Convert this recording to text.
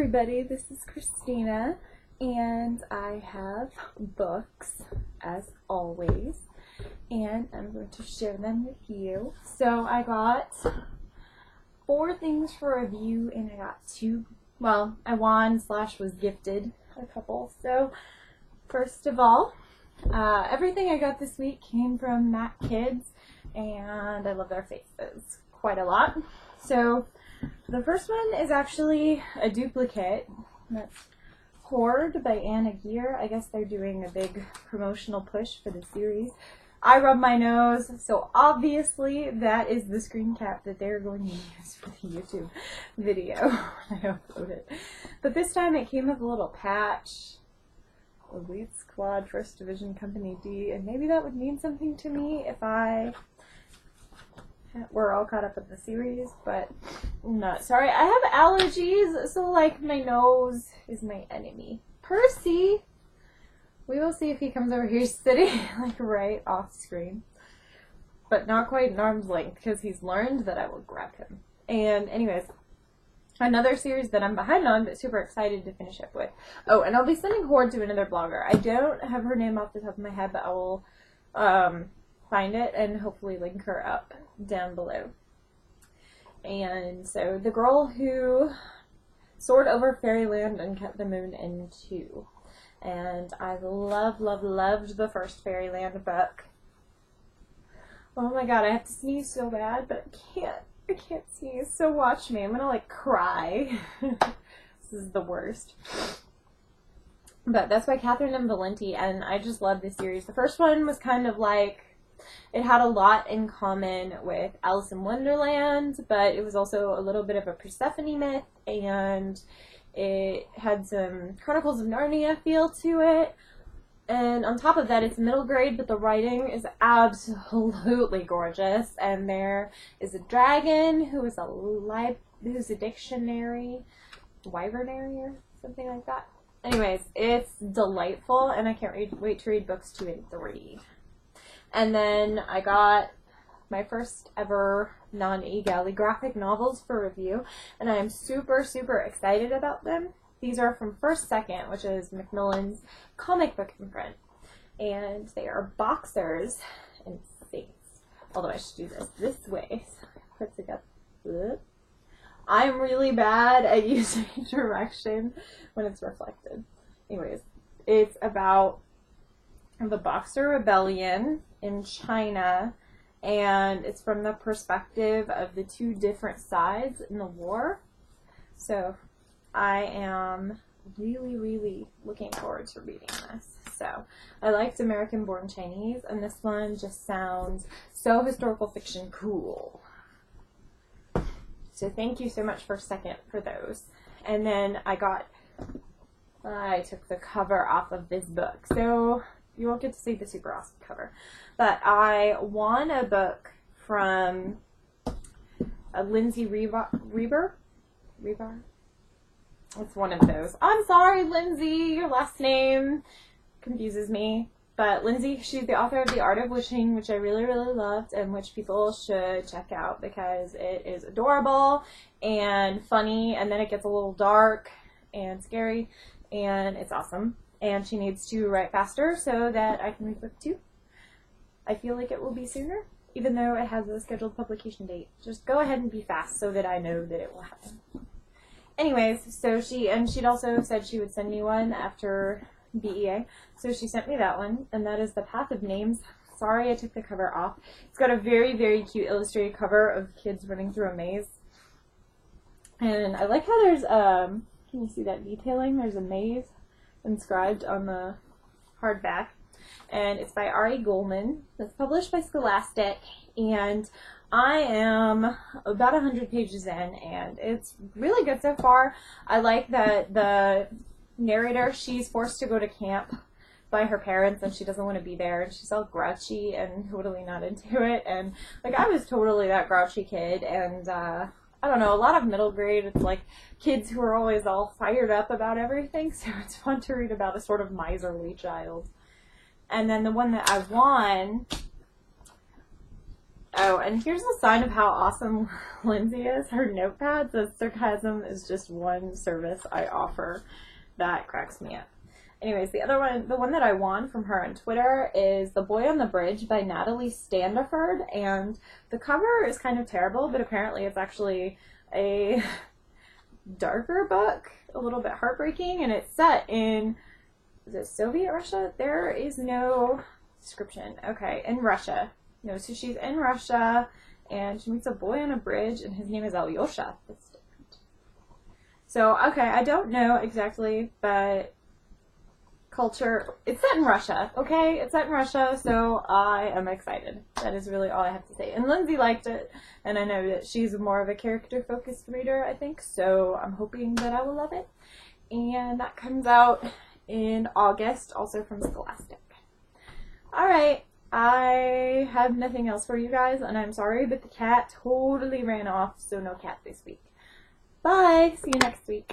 everybody, this is Christina, and I have books, as always, and I'm going to share them with you. So I got 4 things for review, and I got 2, well, I won / was gifted a couple. So first of all, everything I got this week came from Mac Kids, and I love their faces quite a lot. So the first one is actually a duplicate. That's Hoard by Anna Geer. I guess they're doing a big promotional push for the series. I rub my nose, so obviously that is the screen cap that they're going to use for the YouTube video when I upload it. But this time it came with a little patch. Elite Squad 1st Division Company D, and maybe that would mean something to me if we're all caught up in the series, but I'm not. Sorry, I have allergies, so like my nose is my enemy. Percy! We will see if he comes over here sitting like right off screen. But not quite an arm's length, because he's learned that I will grab him. And anyways, another series that I'm behind on, but super excited to finish up with. Oh, and I'll be sending Hoard to another blogger. I don't have her name off the top of my head, but I will find it and hopefully link her up down below. And so the girl who soared over Fairyland and kept the moon in 2. And I loved the first Fairyland book. Oh my god, I have to sneeze so bad, but I can't sneeze, so watch me. I'm gonna like cry. This is the worst. But that's by Catherine M. Valenti, and I just love this series. The first one was kind of like, it had a lot in common with Alice in Wonderland, but it was also a little bit of a Persephone myth, and it had some Chronicles of Narnia feel to it. And on top of that, it's middle grade, but the writing is absolutely gorgeous. And there is a dragon who is who's a dictionary, wyvernary or something like that. Anyways, it's delightful, and I can't wait to read books 2 and 3. And then I got my first ever non-eGalley graphic novels for review, and I am super excited about them. These are from First Second, which is Macmillan's comic book imprint, and they are boxers and saints. Although I should do this way. So put together. I'm really bad at using direction when it's reflected. Anyways, it's about the Boxer Rebellion in China, and it's from the perspective of the 2 different sides in the war. So I am really looking forward to reading this. So I liked American Born Chinese, and this one just sounds so historical fiction cool. So thank you so much for Second for those. And then I took the cover off of this book, so you won't get to see the super awesome cover. But I won a book from Lindsay Reber? It's one of those. I'm sorry, Lindsay, your last name confuses me. But Lindsay, she's the author of The Art of Wishing, which I really loved, and which people should check out because it is adorable and funny, and then it gets a little dark and scary, and it's awesome. And she needs to write faster so that I can read book 2. I feel like it will be sooner, even though it has a scheduled publication date. Just go ahead and be fast so that I know that it will happen. Anyways, so she'd also said she would send me one after BEA, so she sent me that one, and that is The Path of Names. Sorry I took the cover off. It's got a very cute illustrated cover of kids running through a maze. And I like how there's, can you see that detailing? There's a maze inscribed on the hardback, and it's by R.E. Goldman. It's published by Scholastic, and I am about 100 pages in, and it's really good so far. I like that the narrator, she's forced to go to camp by her parents, and she doesn't want to be there, and she's all grouchy and totally not into it. And like, I was totally that grouchy kid, and I don't know, a lot of middle grade, it's like kids who are always all fired up about everything, so it's fun to read about a sort of miserly child. And then the one that I won Oh, and here's a sign of how awesome Lindsay is. Her notepad says sarcasm is just one service I offer. That cracks me up. Anyways, the other one, the one that I won from her on Twitter is The Boy on the Bridge by Natalie Standiford. And the cover is kind of terrible, but apparently it's actually a darker book, a little bit heartbreaking, and it's set in, is it Soviet Russia? There is no description. Okay, in Russia. No, so she's in Russia, and she meets a boy on a bridge, and his name is Alyosha. That's different. So, okay, I don't know exactly, but culture, it's set in Russia, okay? It's set in Russia, so I am excited. That is really all I have to say. And Lindsay liked it, and I know that she's more of a character-focused reader, I think, so I'm hoping that I will love it. And that comes out in August, also from Scholastic. Alright, I have nothing else for you guys, and I'm sorry, but the cat totally ran off, so no cat this week. Bye! See you next week.